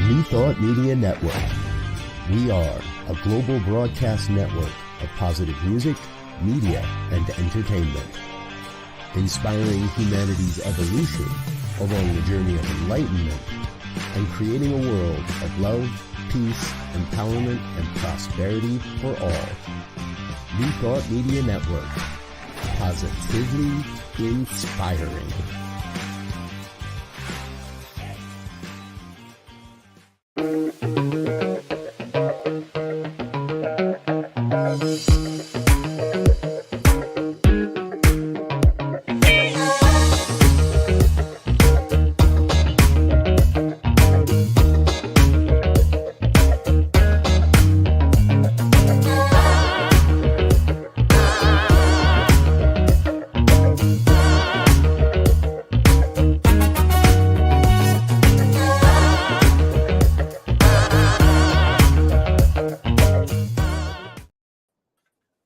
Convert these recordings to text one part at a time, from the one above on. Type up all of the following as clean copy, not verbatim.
New Thought Media Network. We are a global broadcast network of positive music, media, and entertainment, inspiring humanity's evolution along the journey of enlightenment and creating a world of love, peace, empowerment, and prosperity for all. New Thought Media Network. Positively inspiring.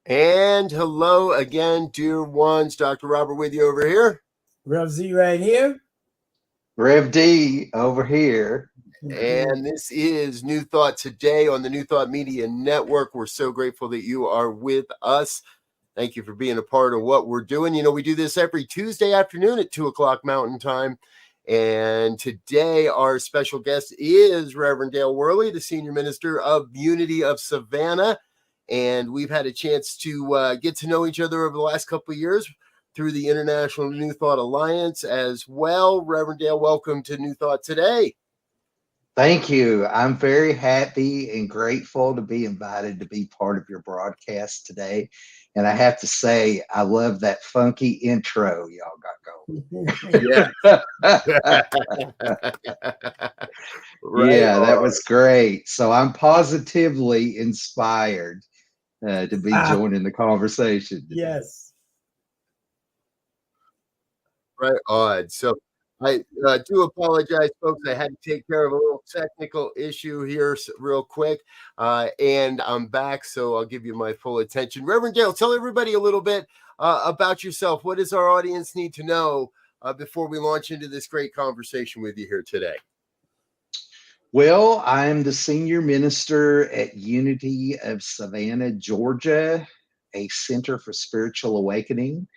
And hello again, dear ones. Dr. Robert with you over here. Rev Z right here. Rev D over here. And this is New Thought today on the New Thought Media Network. We're so grateful that you are with us. Thank you for being a part of what we're doing. You know, we do this every Tuesday afternoon at 2 o'clock Mountain Time. And today our special guest is Reverend Dale Worley, the Senior Minister of Unity of Savannah. And we've had a chance to get to know each other over the last couple of years through the International New Thought Alliance as well. Reverend Dale, welcome to New Thought today. Thank you. I'm very happy and grateful to be invited to be part of your broadcast today. And I have to say, I love that funky intro y'all got going. Yeah. Right Yeah, that on. was great. So I'm positively inspired to be joining the conversation today. Yes. Right on. So I do apologize, folks. I had to take care of a little technical issue here real quick. And I'm back, so I'll give you my full attention. Reverend Dale, tell everybody a little bit about yourself. What does our audience need to know before we launch into this great conversation with you here today? Well, I'm the Senior Minister at Unity of Savannah, Georgia, a center for spiritual awakening,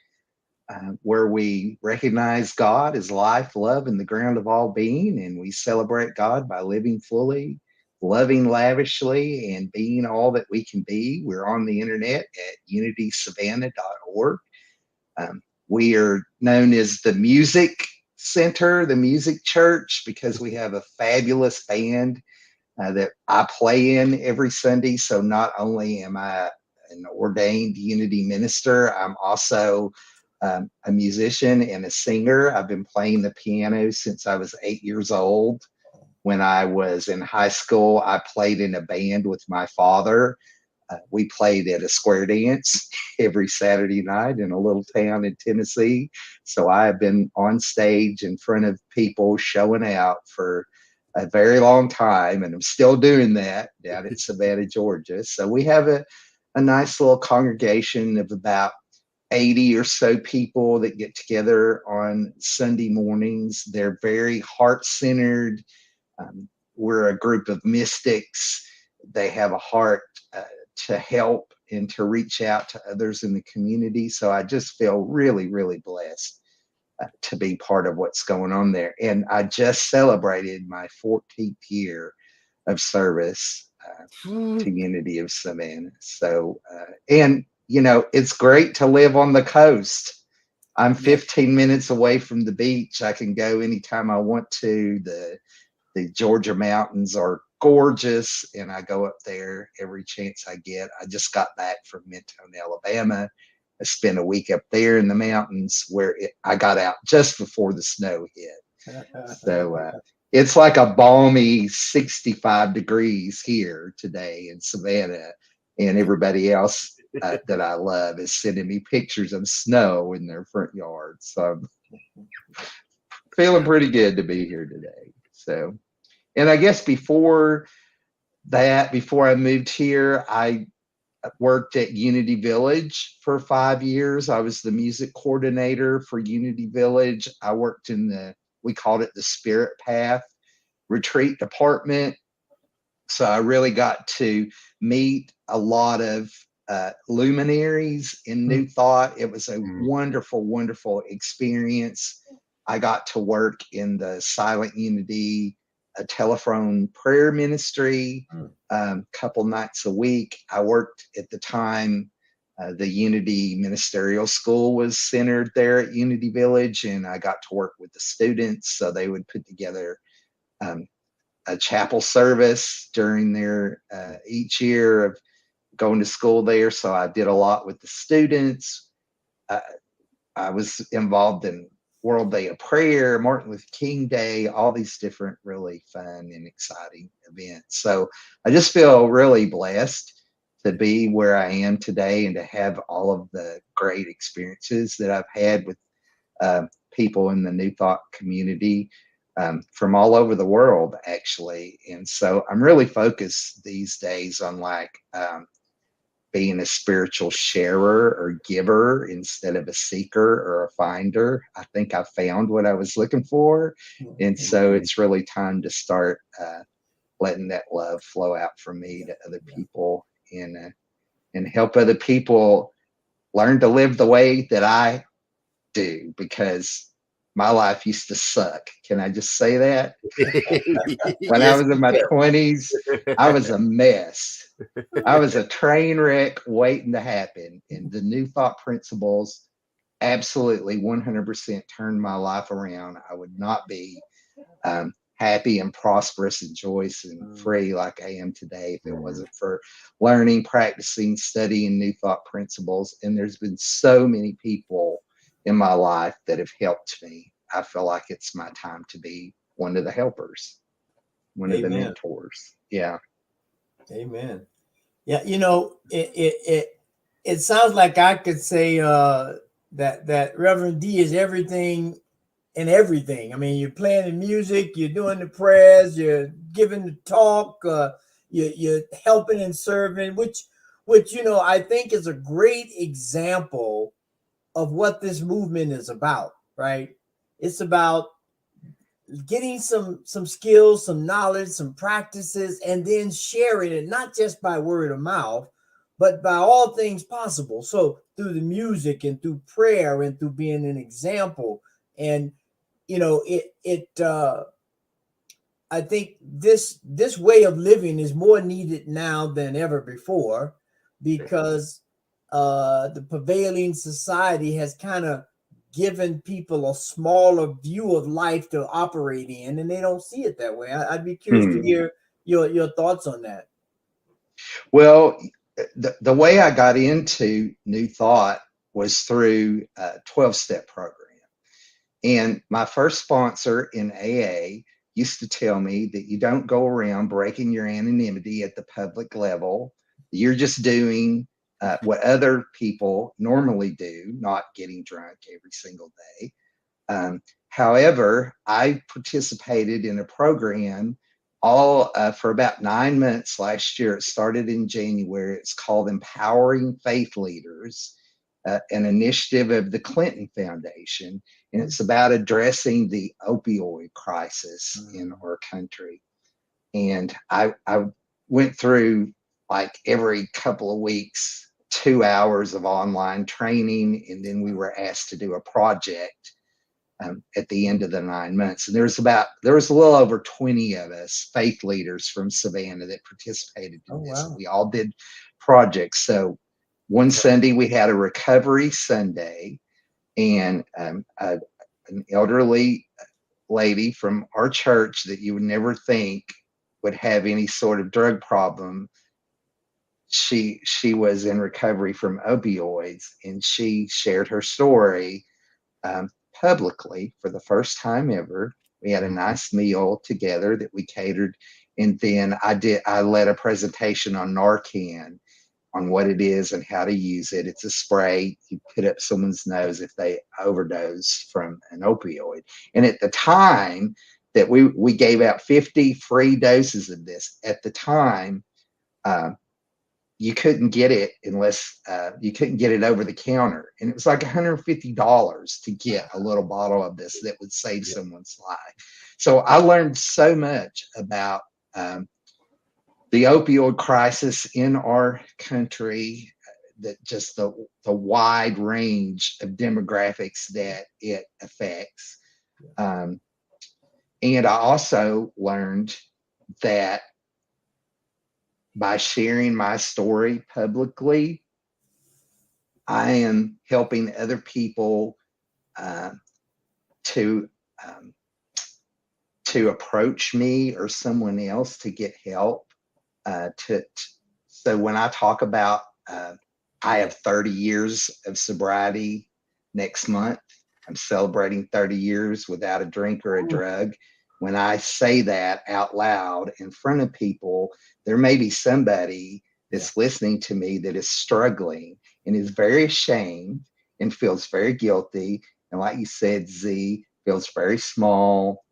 where we recognize God as life, love, and the ground of all being, and we celebrate God by living fully, loving lavishly, and being all that we can be. We're on the internet at unitysavannah.org. We are known as the Music Center, the Music Church, because we have a fabulous band that I play in every Sunday. So not only am I an ordained Unity minister, I'm also a musician and a singer. I've been playing the piano since I was 8 years old. When I was in high school, I played in a band with my father. We played at a square dance every Saturday night in a little town in Tennessee. So I have been on stage in front of people showing out for a very long time, and I'm still doing that down in Savannah, Georgia. So we have a nice little congregation of about 80 or so people that get together on Sunday mornings. They're very heart-centered. We're a group of mystics. They have a heart to help and to reach out to others in the community. So I just feel really, really blessed to be part of what's going on there. And I just celebrated my 14th year of service to Unity of Savannah. So, and you know, it's great to live on the coast. I'm 15 minutes away from the beach. I can go anytime I want to. The Georgia mountains are gorgeous, and I go up there every chance I get. I just got back from Mentone, Alabama. I spent a week up there in the mountains where I got out just before the snow hit. So it's like a balmy 65 degrees here today in Savannah, and everybody else that I love is sending me pictures of snow in their front yard. So I'm feeling pretty good to be here today. So, and I guess before I moved here, I worked at Unity Village for 5 years. I was the music coordinator for Unity Village. I worked in we called it the Spirit Path retreat department. So I really got to meet a lot of luminaries in New Thought. It was a wonderful, wonderful experience. I got to work in the Silent Unity, a telephone prayer ministry, couple nights a week. I worked at the time, the Unity Ministerial School was centered there at Unity Village, and I got to work with the students. So they would put together a chapel service during their each year of going to school there. So I did a lot with the students. I was involved in World Day of Prayer, Martin Luther King Day, all these different really fun and exciting events. So I just feel really blessed to be where I am today and to have all of the great experiences that I've had with people in the New Thought community from all over the world, actually. And so I'm really focused these days on being a spiritual sharer or giver instead of a seeker or a finder. I think I found what I was looking for. And so it's really time to start letting that love flow out from me to other people and help other people learn to live the way that I do, because my life used to suck. Can I just say that? When I was in my 20s, I was a mess. I was a train wreck waiting to happen. And the New Thought principles absolutely 100% turned my life around. I would not be happy and prosperous and joyous and free like I am today if it wasn't for learning, practicing, studying New Thought principles. And there's been so many people in my life that have helped me. I feel like it's my time to be one of the helpers, one of the mentors. Yeah. Amen. Yeah, it sounds like I could say that Reverend D is everything and everything. I mean, you're playing the music, you're doing the prayers, you're giving the talk, you're helping and serving, which I think is a great example of what this movement is about, right? It's about getting some skills, some knowledge, some practices, and then sharing it, not just by word of mouth, but by all things possible. So through the music and through prayer and through being an example. And I think this way of living is more needed now than ever before, because the prevailing society has kind of given people a smaller view of life to operate in, and they don't see it that way. I'd be curious to hear your thoughts on that. Well, the way I got into New Thought was through a 12-step program. And my first sponsor in AA used to tell me that you don't go around breaking your anonymity at the public level. You're just doing what other people normally do, not getting drunk every single day. However, I participated in a program for about 9 months last year. It started in January. It's called Empowering Faith Leaders, an initiative of the Clinton Foundation. And it's about addressing the opioid crisis in our country. And I went through, like, every couple of weeks, 2 hours of online training. And then we were asked to do a project at the end of the 9 months. And there was a little over 20 of us, faith leaders from Savannah, that participated in this. Wow. We all did projects. So one Sunday we had a recovery Sunday, and an elderly lady from our church that you would never think would have any sort of drug problem. She was in recovery from opioids, and she shared her story publicly for the first time ever. We had a nice meal together that we catered, and then I led a presentation on Narcan, on what it is and how to use it. It's a spray you put up someone's nose if they overdose from an opioid. And at the time that we gave out 50 free doses of this, at the time, you couldn't get it unless you couldn't get it over the counter. And it was like $150 to get a little bottle of this that would save someone's life. So I learned so much about the opioid crisis in our country, that just the wide range of demographics that it affects. And I also learned that by sharing my story publicly, I am helping other people to approach me or someone else to get help. So when I talk about I have 30 years of sobriety next month, I'm celebrating 30 years without a drink or a drug. When I say that out loud in front of people, there may be somebody that's listening to me that is struggling and is very ashamed and feels very guilty. And like you said, Z, feels very small,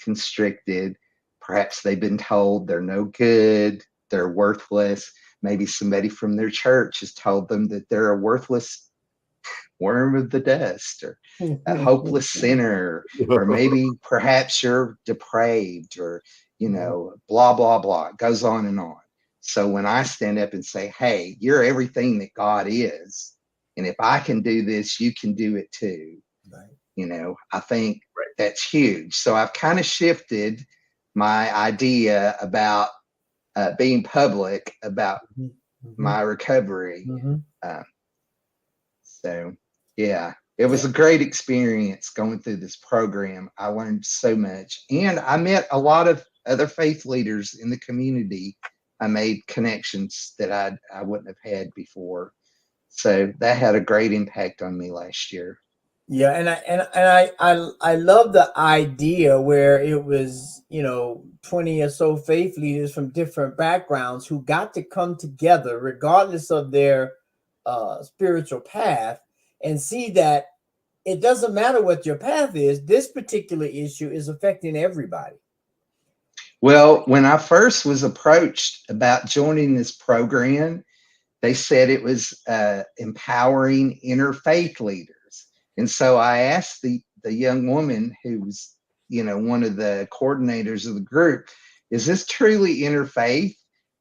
constricted. Perhaps they've been told they're no good, they're worthless. Maybe somebody from their church has told them that they're a worthless worm of the dust, or a hopeless sinner, or maybe perhaps you're depraved, or, blah, blah, blah. It goes on and on. So when I stand up and say, hey, you're everything that God is, and if I can do this, you can do it too. Right. I think that's huge. So I've kind of shifted my idea about being public about my recovery. So yeah, it was a great experience going through this program. I learned so much, and I met a lot of other faith leaders in the community. I made connections that I wouldn't have had before. So that had a great impact on me last year. Yeah, and I love the idea where it was 20 or so faith leaders from different backgrounds who got to come together regardless of their spiritual path, and see that it doesn't matter what your path is. This particular issue is affecting everybody. Well, when I first was approached about joining this program, they said it was empowering interfaith leaders. And so I asked the young woman who was, one of the coordinators of the group, is this truly interfaith?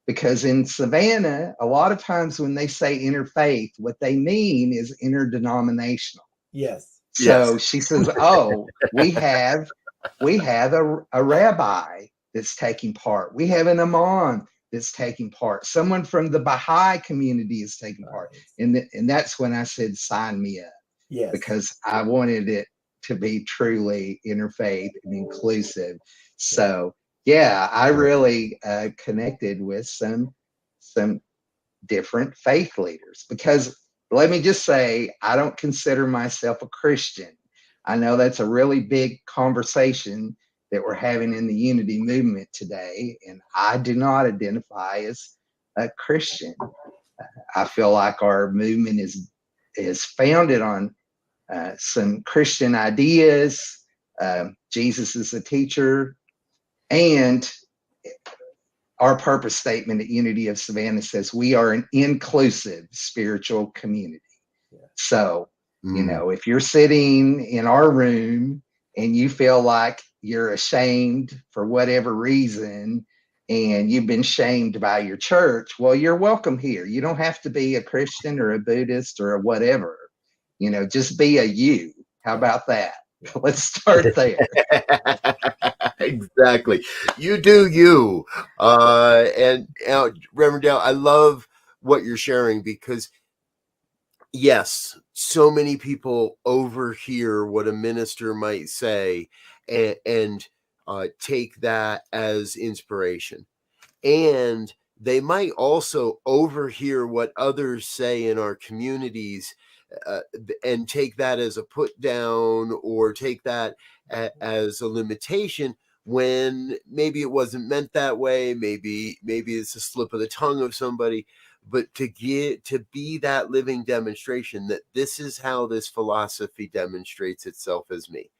Because in Savannah, a lot of times when they say interfaith, what they mean is interdenominational. Yes. So she says, oh, we have a rabbi that's taking part. We have an imam that's taking part. Someone from the Baha'i community is taking part. And that's when I said, sign me up. Yes. Because I wanted it to be truly interfaith and inclusive. So yeah, I really connected with some different faith leaders, because let me just say, I don't consider myself a Christian. I know that's a really big conversation that we're having in the unity movement today, and I do not identify as a Christian. I feel like our movement is founded on some Christian ideas. Jesus is a teacher, and our purpose statement at Unity of Savannah says we are an inclusive spiritual community. Yeah. So, if you're sitting in our room and you feel like you're ashamed for whatever reason, and you've been shamed by your church, well, you're welcome here. You don't have to be a Christian or a Buddhist or a whatever. Just be a you. How about that? Let's start there. Exactly. You do you. And Reverend Dale, I love what you're sharing, because yes, so many people overhear what a minister might say and take that as inspiration. And they might also overhear what others say in our communities and take that as a put down, or take that as a limitation, when maybe it wasn't meant that way. Maybe it's a slip of the tongue of somebody. But to be that living demonstration that this is how this philosophy demonstrates itself as me.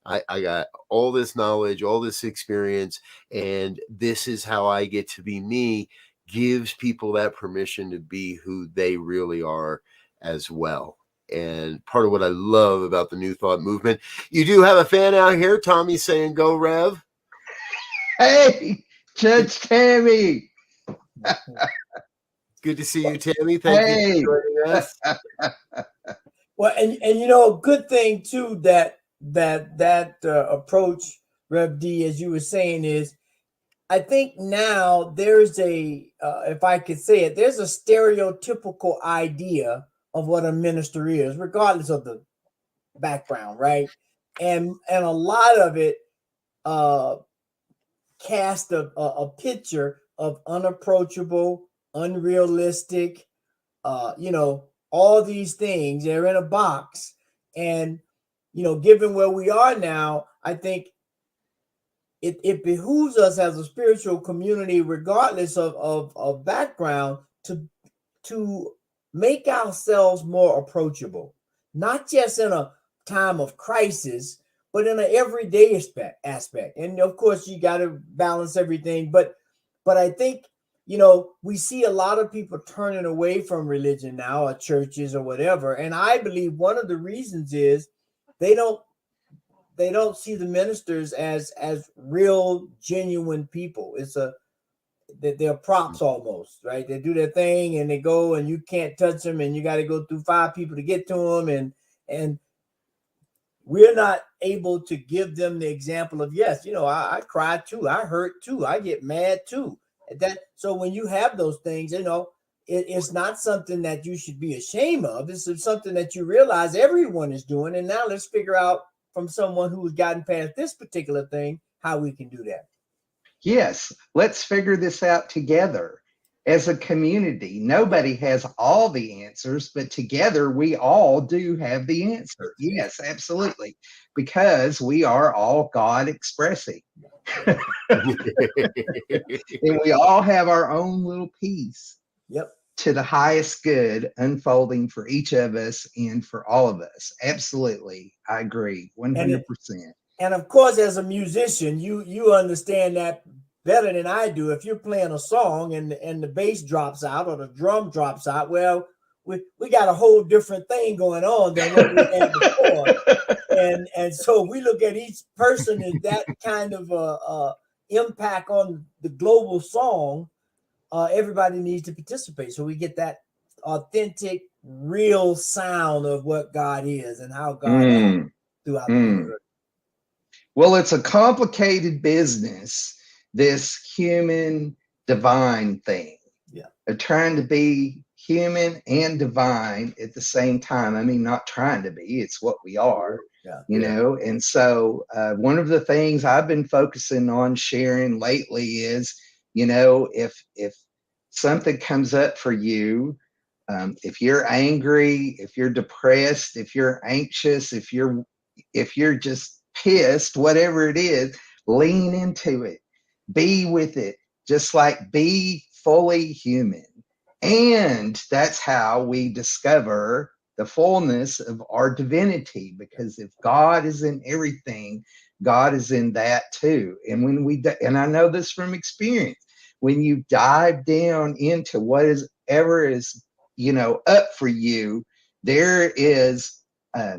I got all this knowledge, all this experience, and this is how I get to be me, gives people that permission to be who they really are as well. And part of what I love about the New Thought movement, you do have a fan out here, Tommy, saying, "Go Rev." Hey, Judge Tammy. Good to see you, Tammy. Thank you for joining us. Well, and you know, a good thing too that approach, Rev D, as you were saying, is I think now there's a if I could say it, there's a stereotypical idea of what a minister is, regardless of the background, right? And a lot of it cast a picture of unapproachable, unrealistic, you know, all these things. They're in a box. And, you know, given where we are now, I think it behooves us as a spiritual community, regardless of background, to make ourselves more approachable, not just in a time of crisis, but in an everyday aspect. And of course, you got to balance everything. But I think, you know, we see a lot of people turning away from religion now, or churches or whatever. And I believe one of the reasons is they don't see the ministers as real, genuine people. They're props almost, right? They do their thing and they go, and you can't touch them, and you got to go through 5 people to get to them, and we're not able to give them the example of, yes, you know, I cry too, I hurt too, I get mad too. So when you have those things, you know, it's not something that you should be ashamed of. It's something that you realize everyone is doing, and now let's figure out from someone who's gotten past this particular thing how we can do that. Yes, let's figure this out together as a community. Nobody has all the answers, but together we all do have the answer. Yes, absolutely, because we are all God expressing. And we all have our own little piece. Yep. To the highest good unfolding for each of us and for all of us. Absolutely. I agree. 100%. And of course, as a musician, you understand that better than I do. If you're playing a song and the bass drops out or the drum drops out, well, we got a whole different thing going on than what we had before. And so we look at each person as that kind of impact on the global song. Everybody needs to participate, so we get that authentic, real sound of what God is and how God acts throughout the universe. Well, it's a complicated business, this human divine thing. Yeah. Of trying to be human and divine at the same time. I mean, not trying to be, it's what we are. Yeah. You know, and so one of the things I've been focusing on sharing lately is, you know, if something comes up for you, if you're angry, if you're depressed, if you're anxious, if you're just pissed, whatever it is, lean into it, be with it, just like be fully human. And that's how we discover the fullness of our divinity, because if God is in everything, God is in that too. And when and I know this from experience, when you dive down into whatever is, you know, up for you, there is a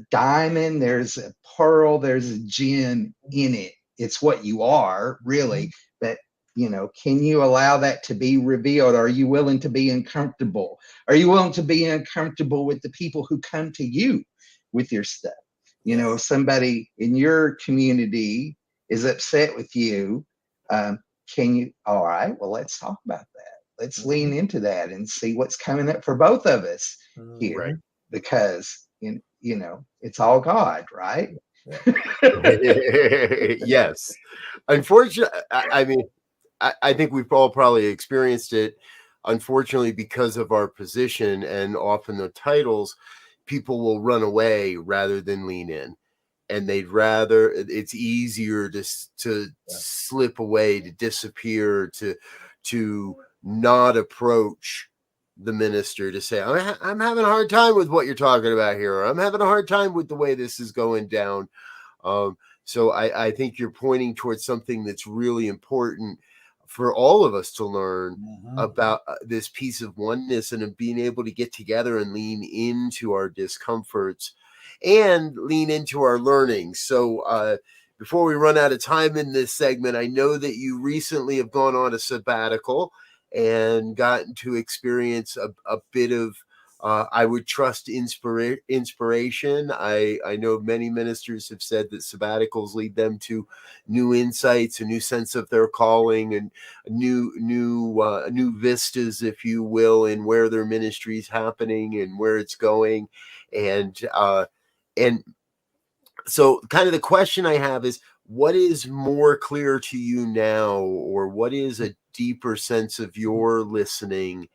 diamond, there's a pearl, there's a gem in it. It's what you are, really. But, you know, can you allow that to be revealed? Are you willing to be uncomfortable? Are you willing to be uncomfortable with the people who come to you with your stuff? You know, if somebody in your community is upset with you, can you, all right, well, let's talk about that. Let's lean into that and see what's coming up for both of us here. Right. Because, you know, it's all God, right? Yes. Unfortunately, I mean, I think we've all probably experienced it. Unfortunately, because of our position and often the titles, people will run away rather than lean in. And it's easier to slip away, to disappear, to not approach the minister, to say, I'm having a hard time with what you're talking about here, or I'm having a hard time with the way this is going down. So I think you're pointing towards something that's really important for all of us to learn Mhm. about this piece of oneness and of being able to get together and lean into our discomforts and lean into our learning. So before we run out of time in this segment, I know that you recently have gone on a sabbatical and gotten to experience a bit of I would trust inspiration. I know many ministers have said that sabbaticals lead them to new insights, a new sense of their calling, and new vistas, if you will, in where their ministry is happening and where it's going. And so kind of the question I have is, what is more clear to you now, or what is a deeper sense of your listening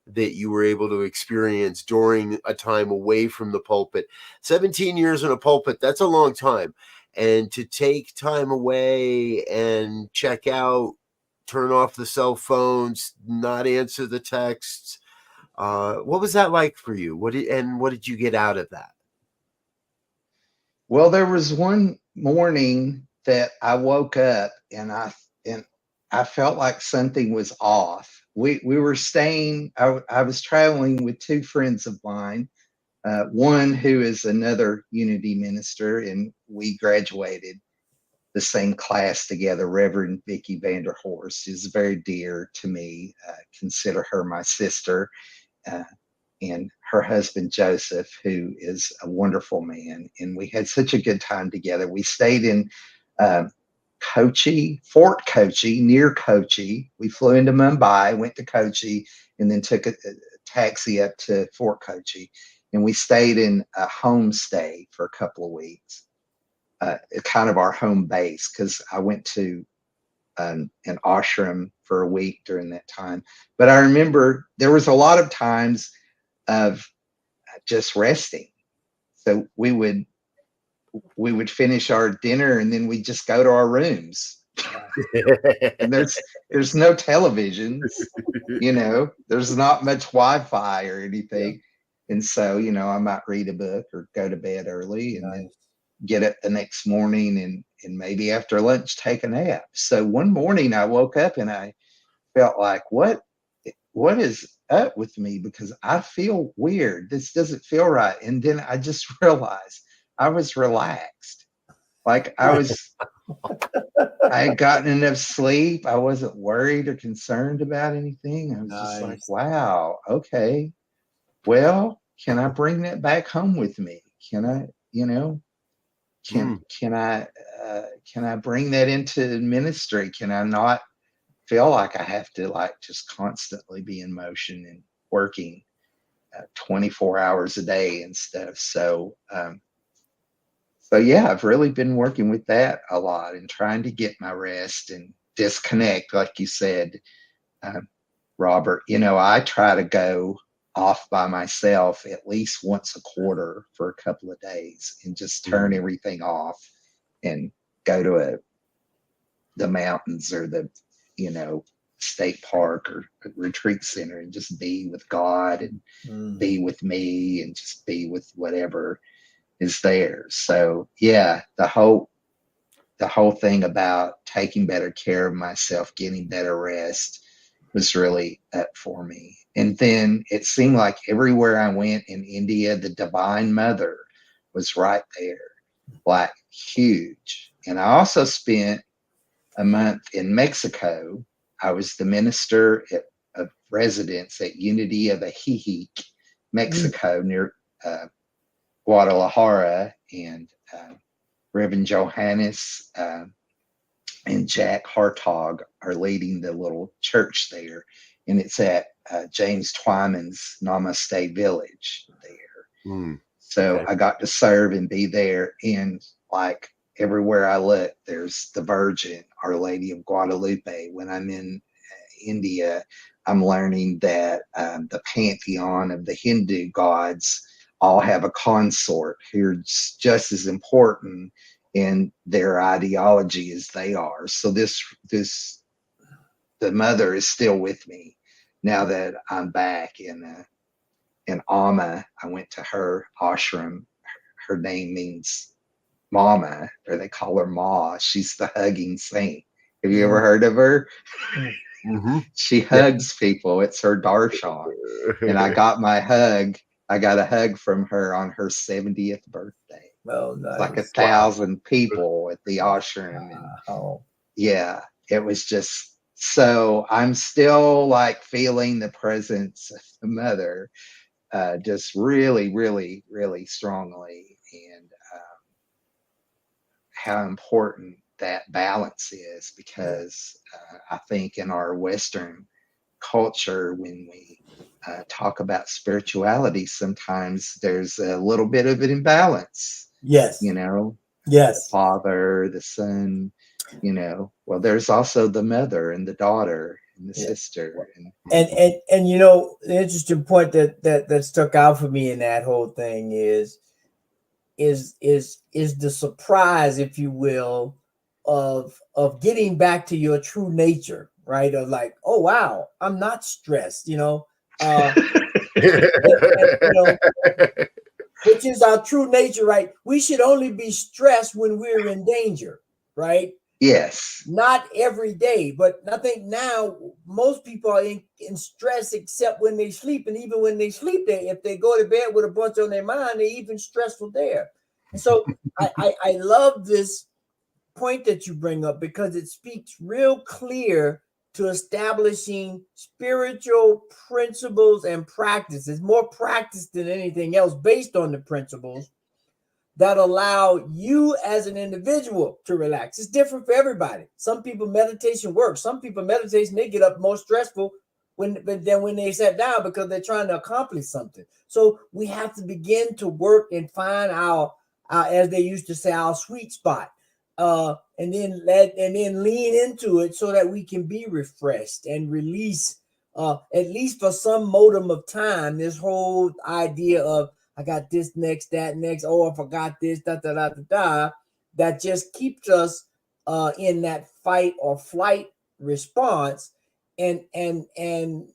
that you were able to experience during a time away from the pulpit? 17 years in a pulpit, that's a long time. And to take time away and check out, turn off the cell phones, not answer the texts, what was that like for you? What did you get out of that? Well, there was one morning that I woke up and I felt like something was off. We were staying. I was traveling with two friends of mine. One who is another Unity minister, and we graduated the same class together. Reverend Vicky Vanderhorst is very dear to me. Consider her my sister. And her husband Joseph, who is a wonderful man, and we had such a good time together. We stayed in Kochi, Fort Kochi, near Kochi. We flew into Mumbai, went to Kochi, and then took a taxi up to Fort Kochi, and we stayed in a homestay for a couple of weeks, kind of our home base, because I went to an ashram for a week during that time. But I remember there was a lot of times of just resting. So we would finish our dinner and then we'd just go to our rooms. And there's no televisions, there's not much Wi-Fi or anything. Yeah. And so, I might read a book or go to bed early and then get up the next morning and maybe after lunch take a nap. So one morning I woke up and I felt like, what is up with me? Because I feel weird. This doesn't feel right. And then I just realized I was relaxed. Like I had gotten enough sleep. I wasn't worried or concerned about anything. I was just like, wow, okay. Well, can I bring that back home with me? Can I, can I bring that into ministry? Can I not feel like I have to just constantly be in motion and working 24 hours a day and stuff. So yeah, I've really been working with that a lot and trying to get my rest and disconnect, like you said, Robert. I try to go off by myself at least once a quarter for a couple of days and just turn everything off and go to the mountains or the state park or retreat center and just be with God and be with me and just be with whatever is there. So yeah, the whole thing about taking better care of myself, getting better rest was really up for me. And then it seemed like everywhere I went in India, the Divine Mother was right there, like huge. And I also spent a month in Mexico. I was the minister of residence at Unity of Ajijic, Mexico, near Guadalajara, and Reverend Johannes and Jack Hartog are leading the little church there, and it's at James Twyman's Namaste Village there. So I got to serve and be there, and like everywhere I look, there's the Virgin, Our Lady of Guadalupe. When I'm in India, I'm learning that the pantheon of the Hindu gods all have a consort who's just as important in their ideology as they are. So the mother is still with me now that I'm back in Amma. I went to her ashram. Her name means Mama, or they call her Ma. She's the hugging saint. Have you ever heard of her? Mm-hmm. She hugs people. It's her darshan. And I got a hug from her on her 70th birthday. Well, nice. Like 1,000 people at the ashram. And yeah, it was just, so I'm still like feeling the presence of the mother, just really, really, really strongly. And how important that balance is, because I think in our Western culture, when we talk about spirituality, sometimes there's a little bit of an imbalance. Yes. You know, yes. The father, the son, well, there's also the mother and the daughter and the sister. And you know, the interesting point that stuck out for me in that whole thing is the surprise, if you will, of getting back to your true nature, right? Of like, oh wow, I'm not stressed, you know, which is our true nature, right? We should only be stressed when we're in danger, right? Yes. Not every day, but I think now most people are in stress except when they sleep. And even when they sleep, if they go to bed with a bunch on their mind, they're even stressful there. And so I love this point that you bring up, because it speaks real clear to establishing spiritual principles and practices, more practice than anything else, based on the principles that allow you as an individual to relax. It's different for everybody. Some people, meditation works. Some people, meditation, they get up more stressful than when they sat down, because they're trying to accomplish something. So we have to begin to work and find our as they used to say, our sweet spot, and then lean into it so that we can be refreshed and release, at least for some modem of time, this whole idea of, I got this next, that next, oh, I forgot this, that just keeps us in that fight or flight response, and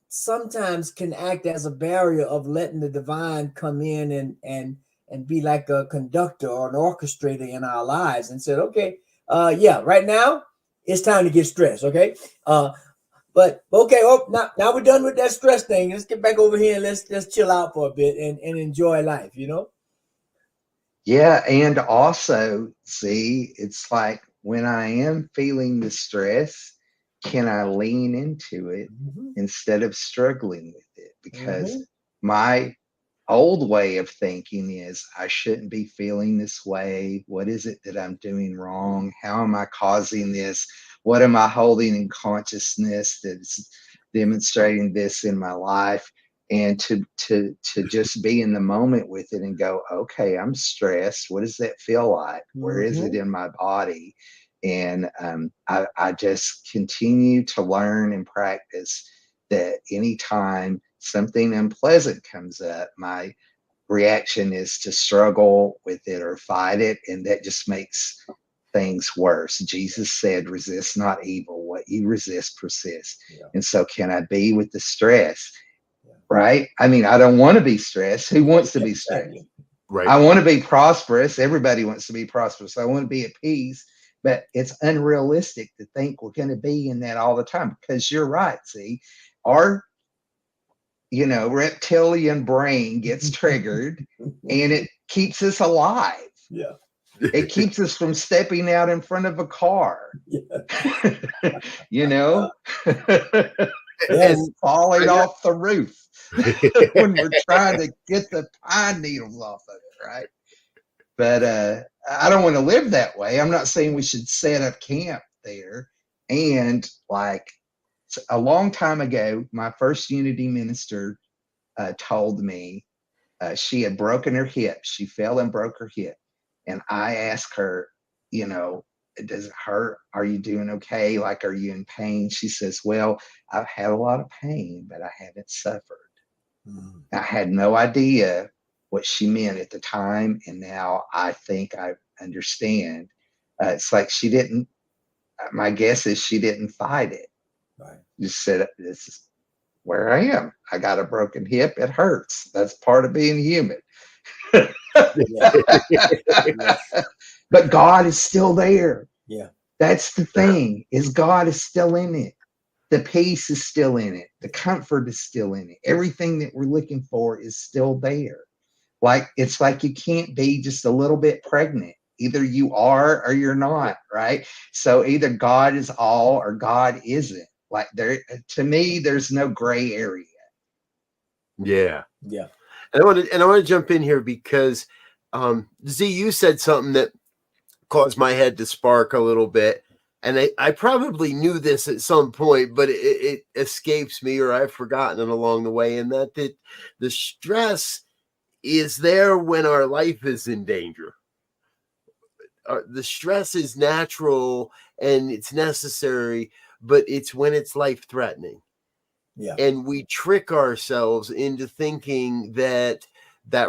sometimes can act as a barrier of letting the divine come in and be like a conductor or an orchestrator in our lives, and said, okay, right now it's time to get stressed, okay? But okay, now we're done with that stress thing. Let's get back over here and let's chill out for a bit and enjoy life, you know? Yeah, and also, see, it's like when I am feeling the stress, can I lean into it instead of struggling with it? Because my old way of thinking is, I shouldn't be feeling this way. What is it that I'm doing wrong? How am I causing this? What am I holding in consciousness that's demonstrating this in my life? And to just be in the moment with it and go, okay, I'm stressed. What does that feel like? Where is it in my body? And I just continue to learn and practice that anytime something unpleasant comes up, my reaction is to struggle with it or fight it, and that just makes things worse. Jesus said, resist not evil. What you resist persists. And so can I be with the stress? Right? I mean, I don't want to be stressed. Who wants to be stressed? Right. I want to be prosperous. Everybody wants to be prosperous. I want to be at peace, but it's unrealistic to think we're going to be in that all the time, because you're right. See, our reptilian brain gets triggered and it keeps us alive. Yeah. It keeps us from stepping out in front of a car. And falling off the roof when we're trying to get the pine needles off of it, right? But I don't want to live that way. I'm not saying we should set up camp there. And like a long time ago, my first Unity minister told me she had broken her hip. She fell and broke her hip. And I asked her, does it hurt? Are you doing okay? Like, are you in pain? She says, well, I've had a lot of pain, but I haven't suffered. I had no idea what she meant at the time. And now I think I understand. It's like my guess is she didn't fight it. Right. Just said, this is where I am. I got a broken hip. It hurts. That's part of being human. But God is still there. Yeah. That's the thing, is God is still in it. The peace is still in it. The comfort is still in it. Everything that we're looking for is still there. Like, it's like you can't be just a little bit pregnant. Either you are or you're not, right? So either God is all or God isn't. Like, there, to me, there's no gray area. Yeah. Yeah. And I want to jump in here because Z, you said something that caused my head to spark a little bit. And I probably knew this at some point, but it escapes me, or I've forgotten it along the way. And that the stress is there when our life is in danger. The stress is natural and it's necessary, but it's when it's life threatening. Yeah. And we trick ourselves into thinking that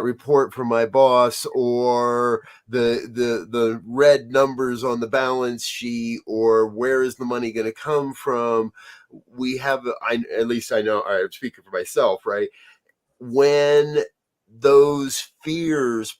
report from my boss, or the red numbers on the balance sheet, or where is the money going to come from? We have, at least I know, I'm speaking for myself, right? When those fears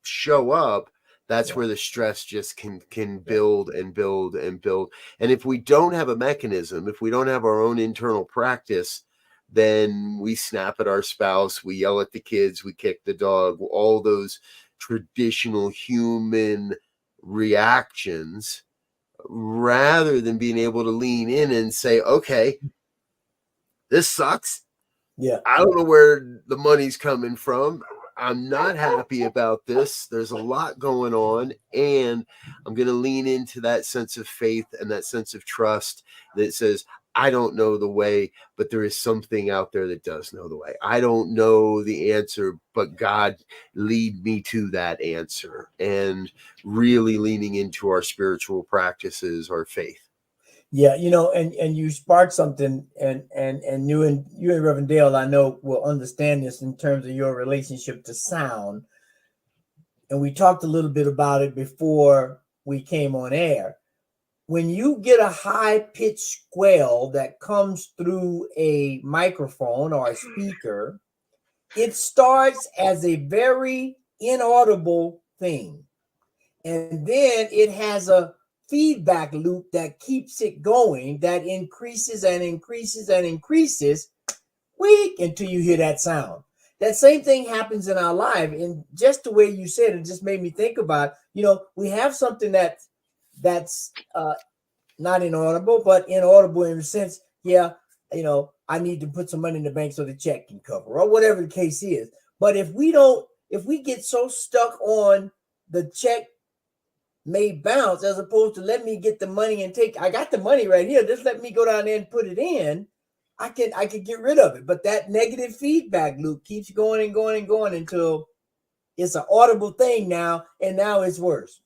show up, that's where the stress just can build and build and build. And if we don't have a mechanism, if we don't have our own internal practice, then we snap at our spouse, we yell at the kids, we kick the dog, all those traditional human reactions, rather than being able to lean in and say, okay, this sucks. Yeah. I don't know where the money's coming from. I'm not happy about this. There's a lot going on, and I'm going to lean into that sense of faith and that sense of trust that says, I don't know the way, but there is something out there that does know the way. I don't know the answer, but God, lead me to that answer, and really leaning into our spiritual practices, our faith. Yeah, and you sparked something, and you and Reverend Dale, I know, will understand this in terms of your relationship to sound. And we talked a little bit about it before we came on air. When you get a high-pitched squeal that comes through a microphone or a speaker, it starts as a very inaudible thing. And then it has a feedback loop that keeps it going, that increases and increases and increases until you hear that sound. That same thing happens in our life. And just the way you said it just made me think about, we have something that's not inaudible, but inaudible in the sense, I need to put some money in the bank so the check can cover, or whatever the case is. But if we get so stuck on the check may bounce, as opposed to let me get the money and I got the money right here, just let me go down there and put it in, I could get rid of it. But that negative feedback loop keeps going and going and going until it's an audible thing now, and now it's worse.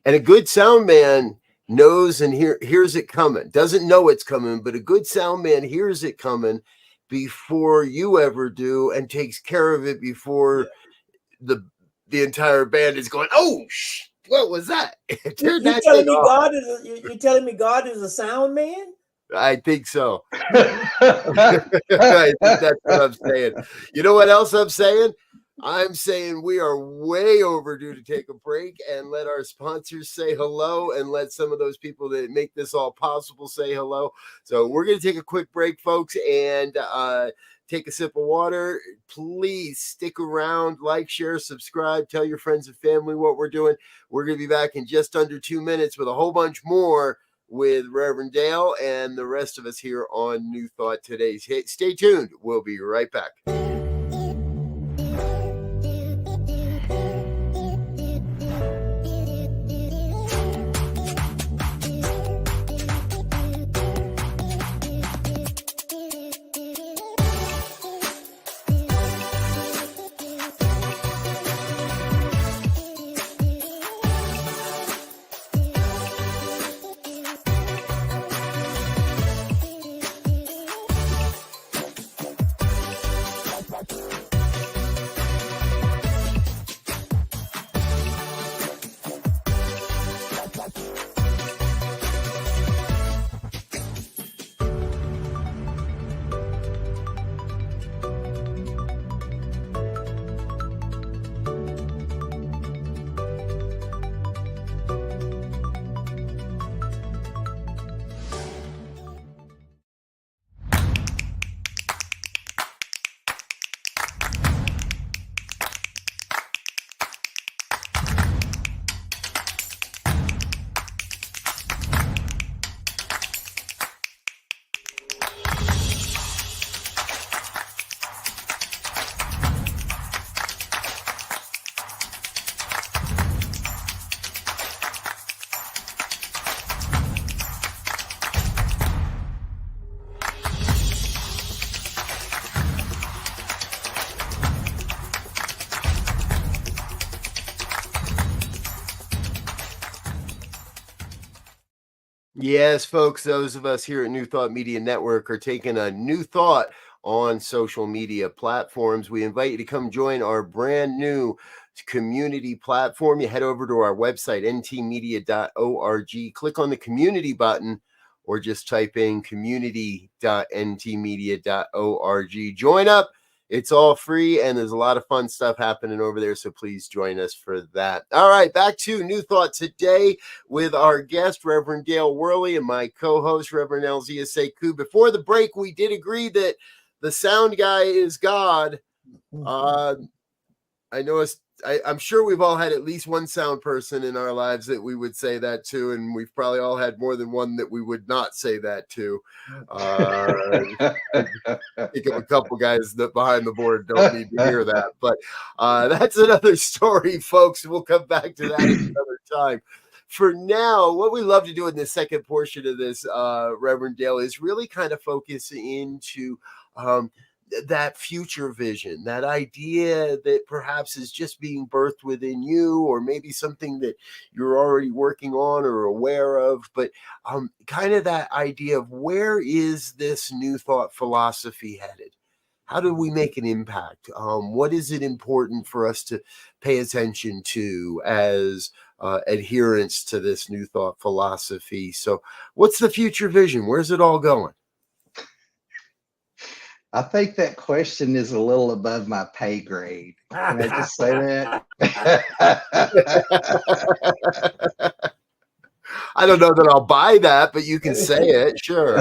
And a good sound man knows and hears it coming. Doesn't know it's coming, but a good sound man hears it coming before you ever do, and takes care of it before the entire band is going, oh, what was that? You're telling me God is a sound man? I think so. I think that's what I'm saying. You know what else I'm saying? I'm saying we are way overdue to take a break and let our sponsors say hello, and let some of those people that make this all possible say hello. So we're going to take a quick break, folks, and take a sip of water. Please stick around, like, share, subscribe, tell your friends and family what we're doing. We're going to be back in just under 2 minutes with a whole bunch more with Reverend Dale and the rest of us here on New Thought Today. Stay tuned. We'll be right back. Yes, folks, those of us here at New Thought Media Network are taking a new thought on social media platforms. We invite you to come join our brand new community platform. You head over to our website, ntmedia.org, click on the community button, or just type in community.ntmedia.org. Join up. It's all free, and there's a lot of fun stuff happening over there, so please join us for that. All right, back to New Thought today with our guest, Reverend Dale Worley, and my co-host, Reverend Elzia Sekou. Before the break, we did agree that the sound guy is God. I know I'm sure we've all had at least one sound person in our lives that we would say that to, and we've probably all had more than one that we would not say that to. Think of a couple guys that behind the board don't need to hear that, but that's another story, folks. We'll come back to that another time. For now, what we love to do in the second portion of this, Reverend Dale, is really kind of focus into that future vision, that idea that perhaps is just being birthed within you, or maybe something that you're already working on or aware of, but kind of that idea of where is this new thought philosophy headed? How do we make an impact? What is it important for us to pay attention to as adherents to this new thought philosophy? So what's the future vision? Where's it all going? I think that question is a little above my pay grade. Can I just say that? I don't know that I'll buy that, but you can say it. Sure.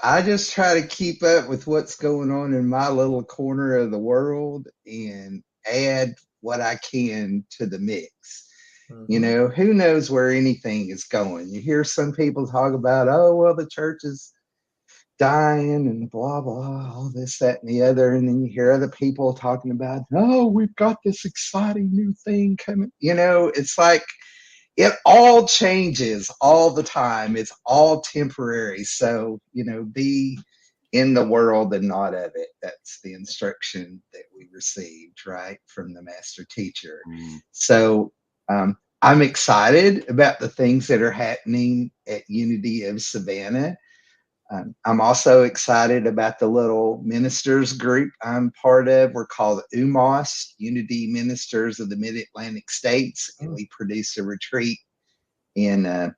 I just try to keep up with what's going on in my little corner of the world and add what I can to the mix. Who knows where anything is going? You hear some people talk about, oh, well, the church is dying and blah, blah, all this, that, and the other. And then you hear other people talking about, oh, we've got this exciting new thing coming. It's like it all changes all the time. It's all temporary. So, be in the world and not of it. That's the instruction that we received, right, from the master teacher. So, I'm excited about the things that are happening at Unity of Savannah. I'm also excited about the little ministers group I'm part of. We're called UMOS, Unity Ministers of the Mid-Atlantic States, and we produce a retreat in the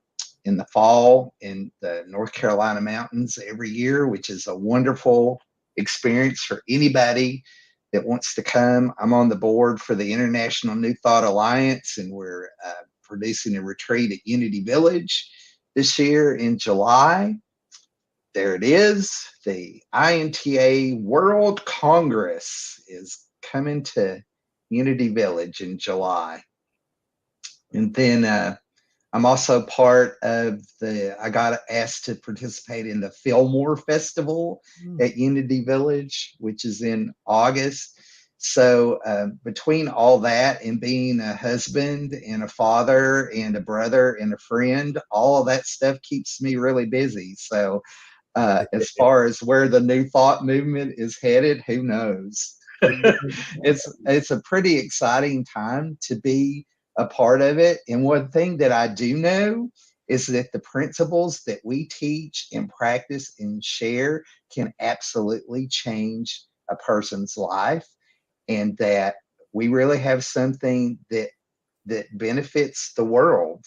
fall in the North Carolina mountains every year, which is a wonderful experience for anybody that wants to come. I'm on the board for the International New Thought Alliance, and we're producing a retreat at Unity Village this year in July. There it is. The INTA World Congress is coming to Unity Village in July. And then I'm also part of I got asked to participate in the Fillmore Festival at Unity Village, which is in August. So between all that and being a husband and a father and a brother and a friend, all of that stuff keeps me really busy. So as far as where the New Thought movement is headed, who knows? It's a pretty exciting time to be a part of it. And one thing that I do know is that the principles that we teach and practice and share can absolutely change a person's life, and that we really have something that benefits the world.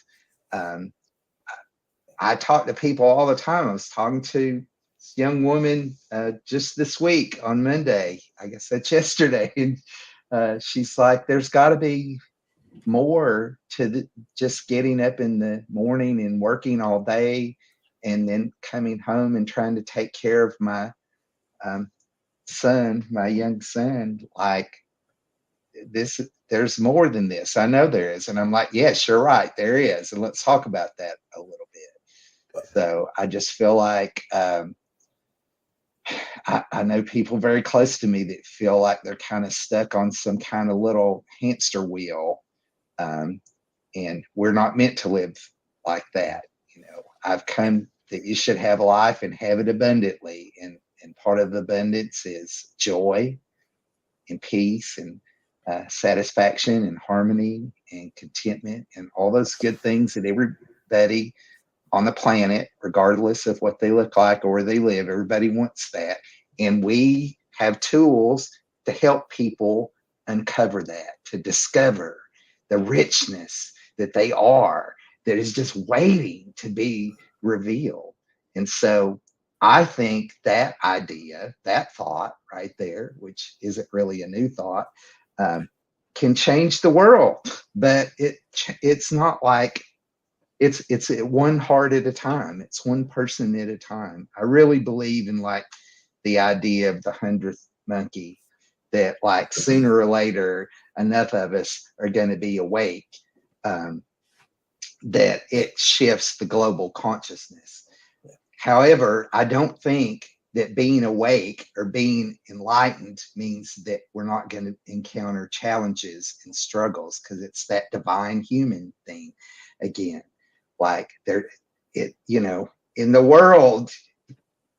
I talk to people all the time. I was talking to this young woman just this week on Monday. I guess that's yesterday. And she's like, there's got to be more to just getting up in the morning and working all day and then coming home and trying to take care of my son, my young son. Like, there's more than this. I know there is. And I'm like, yes, you're right. There is. And let's talk about that a little bit. So I just feel like I know people very close to me that feel like they're kind of stuck on some kind of little hamster wheel. And we're not meant to live like that. I've come that you should have life and have it abundantly. And part of abundance is joy and peace and satisfaction and harmony and contentment and all those good things that everybody on the planet, regardless of what they look like or where they live, everybody wants that. And we have tools to help people uncover that, to discover the richness that they are, that is just waiting to be revealed. And so I think that idea, that thought right there, which isn't really a new thought, can change the world. But it's not like it's one heart at a time. It's one person at a time. I really believe in like the idea of the 100th monkey, that like sooner or later enough of us are going to be awake, that it shifts the global consciousness. However, I don't think that being awake or being enlightened means that we're not going to encounter challenges and struggles, because it's that divine human thing again. Like in the world,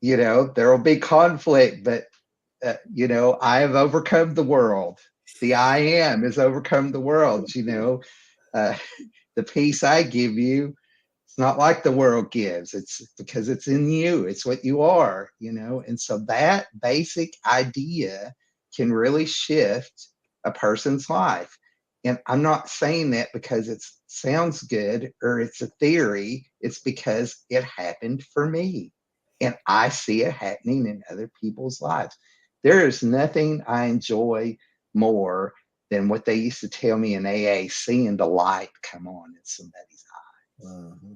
there will be conflict, but I have overcome the world. The I am has overcome the world. The peace I give you, it's not like the world gives. It's because it's in you. It's what you are, And so that basic idea can really shift a person's life. And I'm not saying that because it sounds good or it's a theory. It's because it happened for me. And I see it happening in other people's lives. There is nothing I enjoy more than what they used to tell me in AA, seeing the light come on in somebody's eyes. Mm-hmm.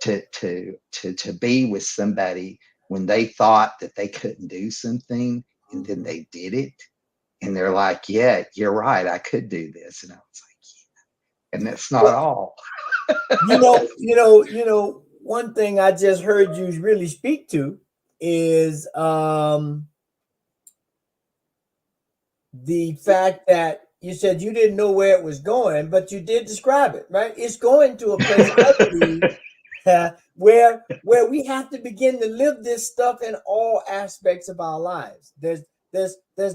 To be with somebody when they thought that they couldn't do something, and then they did it. And they're like, yeah, you're right, I could do this. And I was like, yeah. And that's not all. One thing I just heard you really speak to is the fact that you said you didn't know where it was going, but you did describe it, right? It's going to a place, I believe, where we have to begin to live this stuff in all aspects of our lives. There's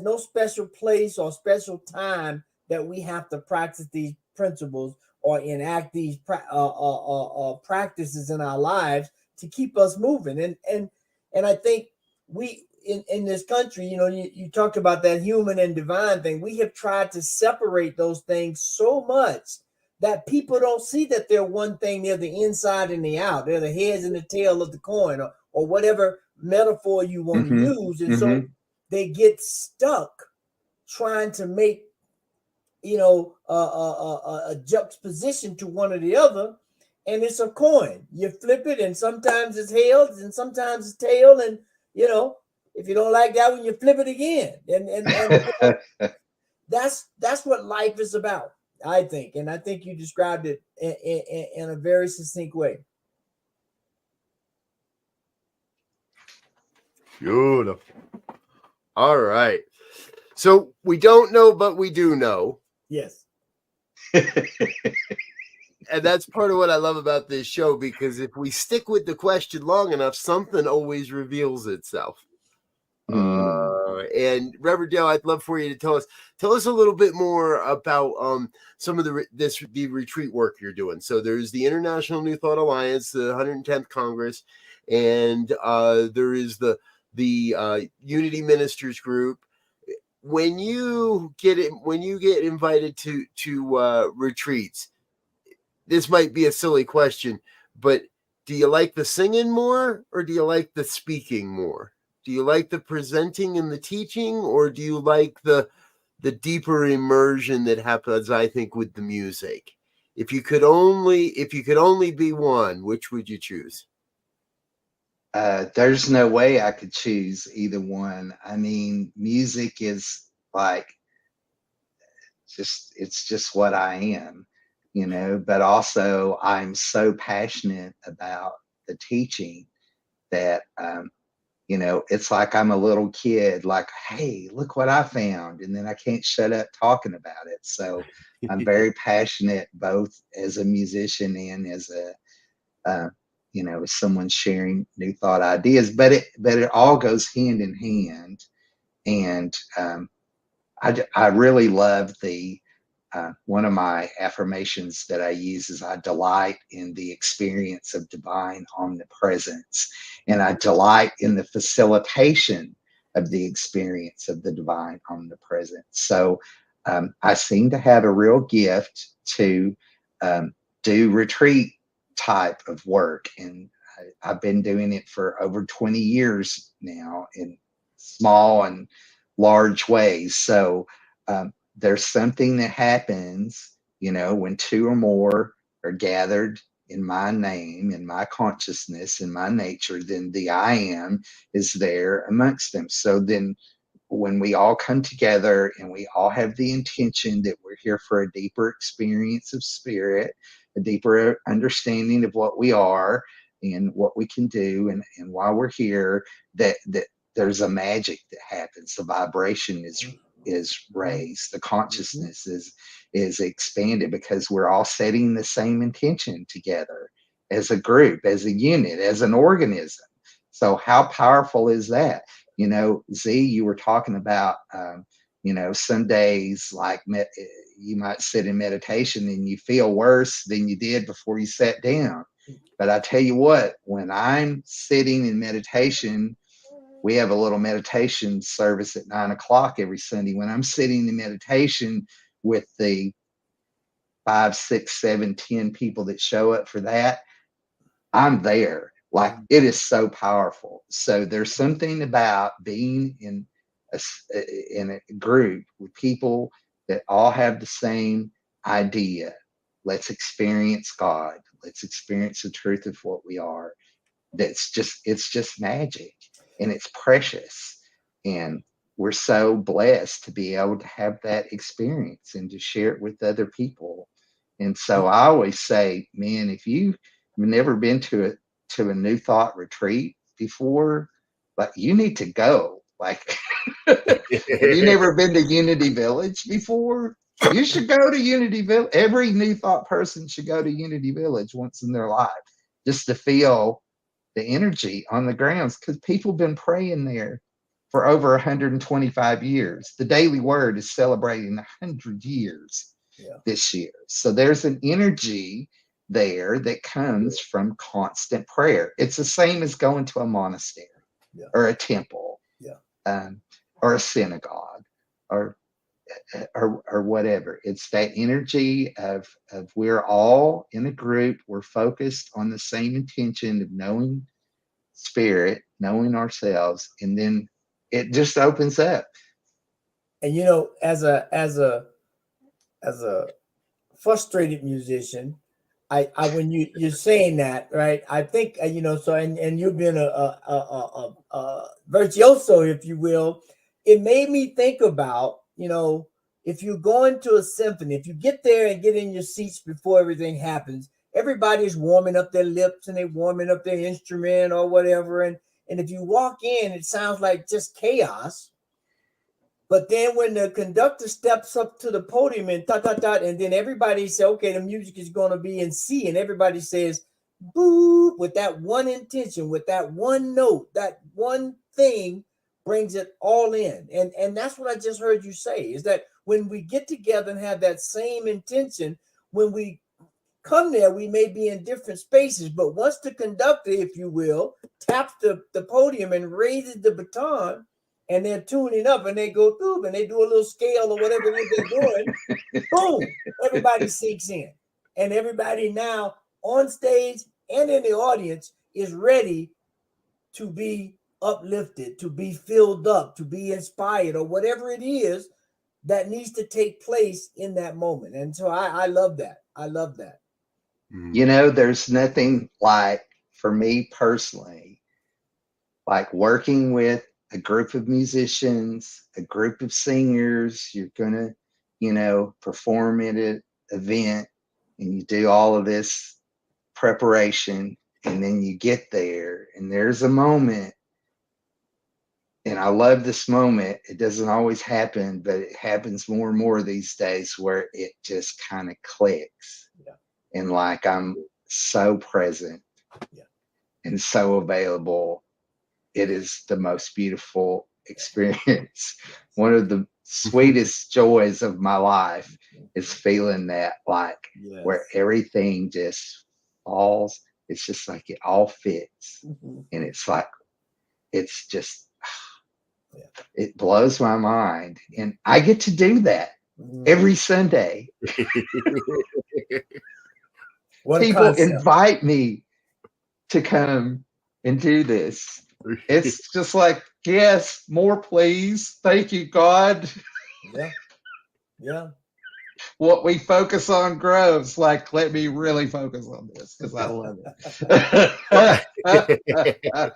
no special place or special time that we have to practice these principles or enact these practices in our lives to keep us moving. And I think we in this country, you talked about that human and divine thing. We have tried to separate those things so much that people don't see that they're one thing. They're the inside and the out. They're the heads and the tail of the coin, or whatever metaphor you want to use. And so they get stuck trying to make a juxtaposition to one or the other, and it's a coin. You flip it, and sometimes it's heads and sometimes it's tail, and if you don't like that one, you flip it again, and that's what life is about, I think. And I think you described it in a very succinct way. Beautiful. All right. So we don't know, but we do know. Yes. And that's part of what I love about this show, because if we stick with the question long enough, something always reveals itself. And Reverend Dale, I'd love for you to tell us a little bit more about some of the retreat work you're doing. So there's the International New Thought Alliance, the 110th Congress, and there is the Unity Ministers Group. When you get invited to retreats, this might be a silly question, but do you like the singing more, or do you like the speaking more? Do you like the presenting and the teaching, or do you like the deeper immersion that happens, I think, with the music? If you could only be one, which would you choose? There's no way I could choose either one. I mean, music is like it's just what I am, but also I'm so passionate about the teaching that it's like I'm a little kid, like, hey, look what I found, and then I can't shut up talking about it. So I'm very passionate, both as a musician and as as someone sharing new thought ideas, but it all goes hand in hand. And I really love the one of my affirmations that I use is I delight in the experience of divine omnipresence, and I delight in the facilitation of the experience of the divine omnipresence. So I seem to have a real gift to do retreat type of work, and I've been doing it for over 20 years now in small and large ways. So there's something that happens, when two or more are gathered in my name, in my consciousness, in my nature, then the I am is there amongst them. So then when we all come together and we all have the intention that we're here for a deeper experience of spirit, a deeper understanding of what we are and what we can do, and why we're here, that there's a magic that happens. The vibration is raised, the consciousness is expanded, because we're all setting the same intention together as a group, as a unit, as an organism. So how powerful is that? Z, you were talking about some days, like you might sit in meditation and you feel worse than you did before you sat down. But I tell you what, when I'm sitting in meditation, we have a little meditation service at 9:00 every Sunday. When I'm sitting in meditation with the 5, 6, 7, 10 people that show up for that, I'm there. Like, it is so powerful. So there's something about being in a group with people that all have the same idea. Let's experience God. Let's experience the truth of what we are. It's just magic, and it's precious. And we're so blessed to be able to have that experience and to share it with other people. And so I always say, man, if you've never been to a New Thought retreat before, like, you need to go. Like, have you never been to Unity Village before? You should go to Unity Village. Every New Thought person should go to Unity Village once in their life, just to feel the energy on the grounds, because people have been praying there for over 125 years. The Daily Word is celebrating 100 years this year. So there's an energy there that comes from constant prayer. It's the same as going to a monastery or a temple or a synagogue or whatever. It's that energy of we're all in a group. We're focused on the same intention of knowing spirit, knowing ourselves, and then it just opens up. And as a frustrated musician, I when you're saying that, right? I think so, and you've been a virtuoso, if you will. It made me think about, if you go into a symphony, if you get there and get in your seats before everything happens, everybody's warming up their lips and they're warming up their instrument or whatever. And if you walk in, it sounds like just chaos. But then when the conductor steps up to the podium and and then everybody says, okay, the music is going to be in C, and everybody says, boop, with that one intention, with that one note, that one thing brings it all in. And that's what I just heard you say, is that when we get together and have that same intention, when we come there, we may be in different spaces, but once the conductor, if you will, taps the podium and raises the baton, and they're tuning up, and they go through, and they do a little scale or whatever they're doing, boom, everybody sinks in. And everybody now on stage and in the audience is ready to be uplifted, to be filled up, to be inspired, or whatever it is that needs to take place in that moment. And so I love that. I love that. There's nothing like, for me personally, like working with a group of musicians, a group of singers. You're going to, perform at an event, and you do all of this preparation, and then you get there, and there's a moment. And I love this moment. It doesn't always happen, but it happens more and more these days, where it just kind of clicks. And like, I'm so present and so available. It is the most beautiful experience. One of the sweetest joys of my life is feeling that, like, Yes. where everything just falls. It's just like it all fits. And it's like, it's just, it blows my mind. And I get to do that every Sunday. What a People concept. invite me to come and do this. It's just like, yes, more please. Thank you, God. Yeah. Yeah. What we focus on grows. Like, let me really focus on this because I love it.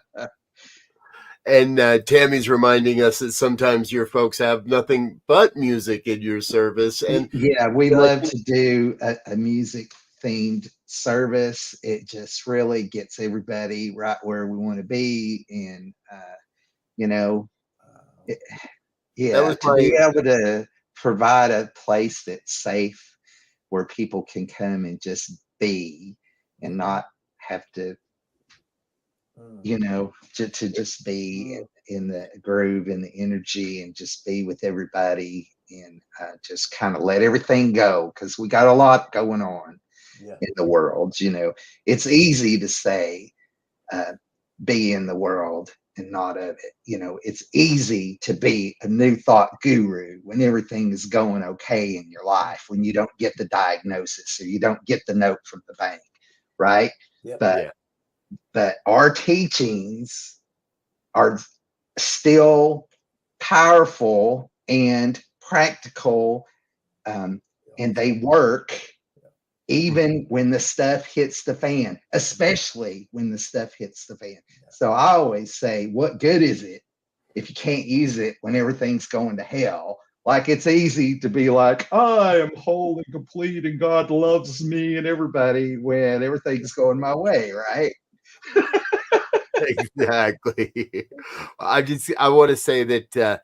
And Tammy's reminding us that sometimes your folks have nothing but music in your service. And yeah, we love to do a music themed service. It just really gets everybody right where we want to be. And, you know, to be able to provide a place that's safe where people can come and just be and not have to, you know, to just be in the groove and the energy and just be with everybody and just kind of let everything go, because we got a lot going on in the world. You know, it's easy to say be in the world and not of it. You know, it's easy to be a new thought guru when everything is going okay in your life, when you don't get the diagnosis or you don't get the note from the bank, right? But our teachings are still powerful and practical, and they work even when the stuff hits the fan, especially when the stuff hits the fan. So I always say, what good is it if you can't use it when everything's going to hell? Like, it's easy to be like, I am whole and complete and God loves me and everybody when everything's going my way, right? Exactly. I want to say that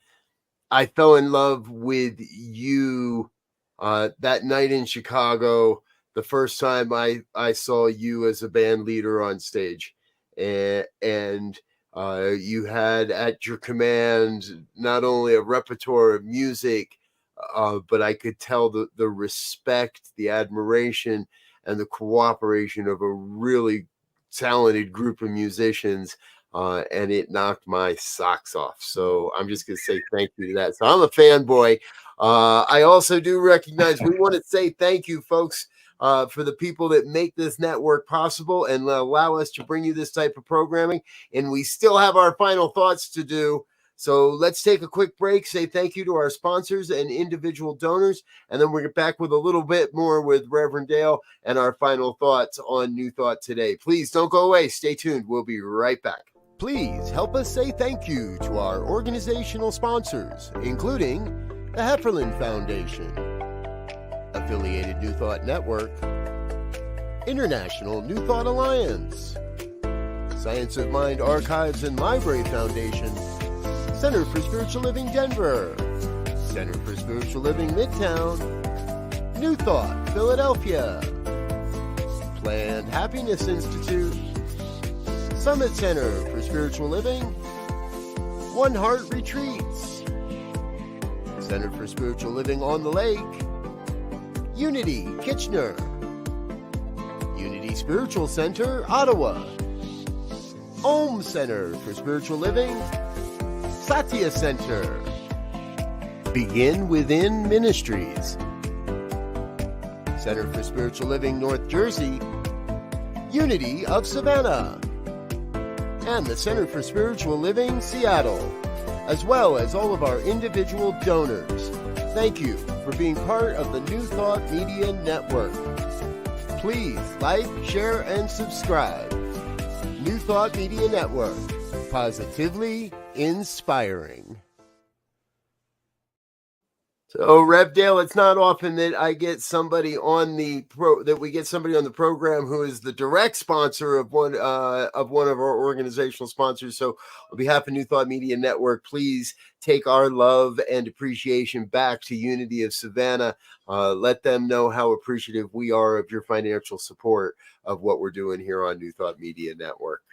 I fell in love with you that night in Chicago, the first time I saw you as a band leader on stage, and you had at your command not only a repertoire of music, but I could tell the respect, the admiration, and the cooperation of a really talented group of musicians, and it knocked my socks off. So I'm just going to say thank you to that. So I'm a fanboy. I also do recognize we want to say thank you, folks, for the people that make this network possible and allow us to bring you this type of programming. And we still have our final thoughts to do. So let's take a quick break, say thank you to our sponsors and individual donors, and then we'll get back with a little bit more with Reverend Dale and our final thoughts on New Thought Today. Please don't go away. Stay tuned. We'll be right back. Please help us say thank you to our organizational sponsors, including the Hefferland Foundation, Affiliated New Thought Network, International New Thought Alliance, Science of Mind Archives and Library Foundation, Center for Spiritual Living Denver, Center for Spiritual Living Midtown, New Thought Philadelphia, Planned Happiness Institute, Summit Center for Spiritual Living, One Heart Retreats, Center for Spiritual Living on the Lake, Unity Kitchener, Unity Spiritual Center Ottawa, Om Center for Spiritual Living, Satya Center, Begin Within Ministries, Center for Spiritual Living North Jersey, Unity of Savannah, and the Center for Spiritual Living Seattle, as well as all of our individual donors. Thank you for being part of the New Thought Media Network. Please like, share, and subscribe. New Thought Media Network, positively inspiring. So, Rev Dale, it's not often that I get somebody on the program who is the direct sponsor of one of our organizational sponsors. So, on behalf of New Thought Media Network, please take our love and appreciation back to Unity of Savannah. Let them know how appreciative we are of your financial support of what we're doing here on New Thought Media Network.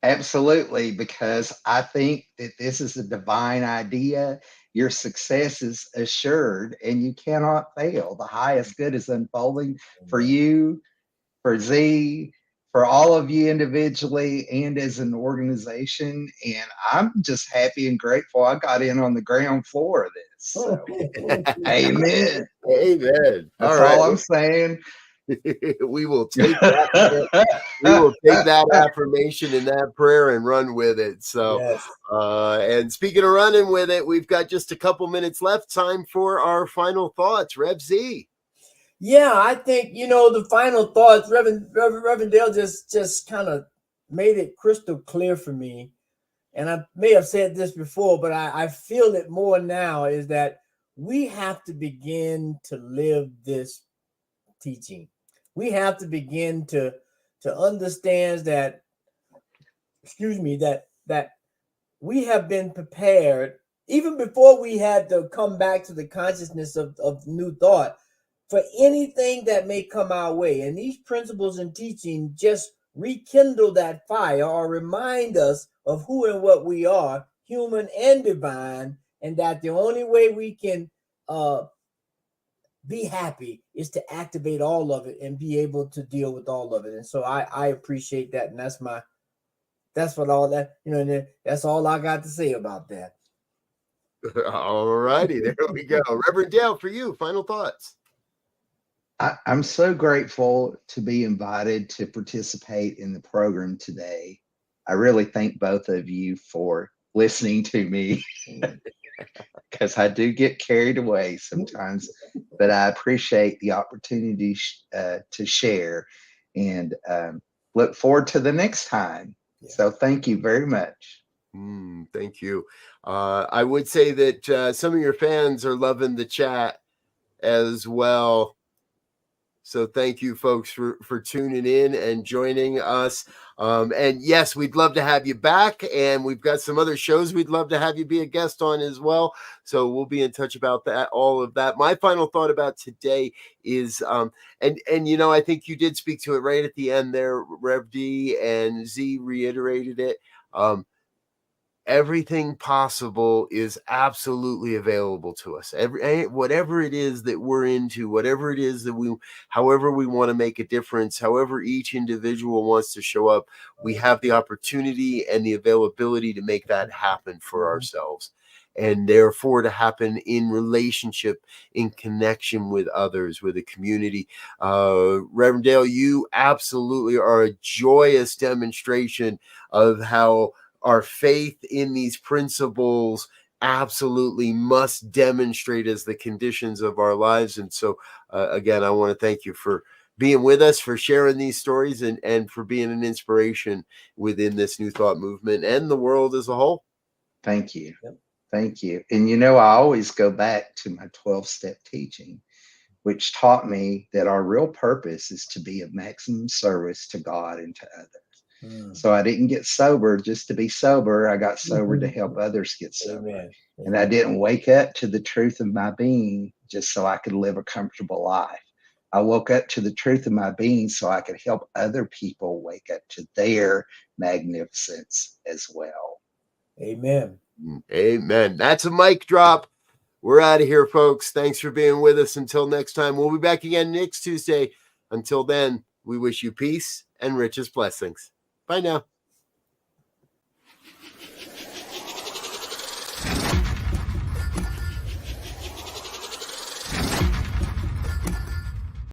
Absolutely, because I think that this is a divine idea, your success is assured and you cannot fail. The highest good is unfolding for you, for Z, for all of you individually and as an organization. And I'm just happy and grateful I got in on the ground floor of this. So, amen. Amen. That's all I'm saying. We will take that. We will take that affirmation and that prayer and run with it. So, Yes. And speaking of running with it, we've got just a couple minutes left. Time for our final thoughts. Rev Z. Yeah, I think, the final thoughts, Reverend Dale just kind of made it crystal clear for me. And I may have said this before, but I feel it more now, is that we have to begin to live this teaching. We have to begin to understand that, that we have been prepared even before we had to come back to the consciousness of new thought for anything that may come our way. And these principles and teaching just rekindle that fire or remind us of who and what we are, human and divine, and that the only way we can be happy is to activate all of it and be able to deal with all of it. And so I appreciate that. And that's what all that, that's all I got to say about that. All righty, there we go. Reverend Dale, for you, final thoughts. I'm so grateful to be invited to participate in the program today. I really thank both of you for listening to me because I do get carried away sometimes, but I appreciate the opportunity to share and look forward to the next time. Yeah. So thank you very much. Thank you. I would say that some of your fans are loving the chat as well. So thank you, folks, for tuning in and joining us. And yes, we'd love to have you back. And we've got some other shows we'd love to have you be a guest on as well. So we'll be in touch about that, all of that. My final thought about today is, and I think you did speak to it right at the end there, Rev D, and Z reiterated it. Everything possible is absolutely available to us. Whatever it is that we're into, whatever it is that however we want to make a difference, however each individual wants to show up, we have the opportunity and the availability to make that happen for ourselves. And therefore to happen in relationship, in connection with others, with a community. Reverend Dale, you absolutely are a joyous demonstration of how our faith in these principles absolutely must demonstrate as the conditions of our lives. And so, again, I want to thank you for being with us, for sharing these stories, and for being an inspiration within this New Thought movement and the world as a whole. Thank you. Yep. Thank you. And, I always go back to my 12-step teaching, which taught me that our real purpose is to be of maximum service to God and to others. So I didn't get sober just to be sober. I got sober to help others get sober. Amen. And I didn't wake up to the truth of my being just so I could live a comfortable life. I woke up to the truth of my being so I could help other people wake up to their magnificence as well. Amen. Amen. That's a mic drop. We're out of here, folks. Thanks for being with us. Until next time, we'll be back again next Tuesday. Until then, we wish you peace and richest blessings. Bye now.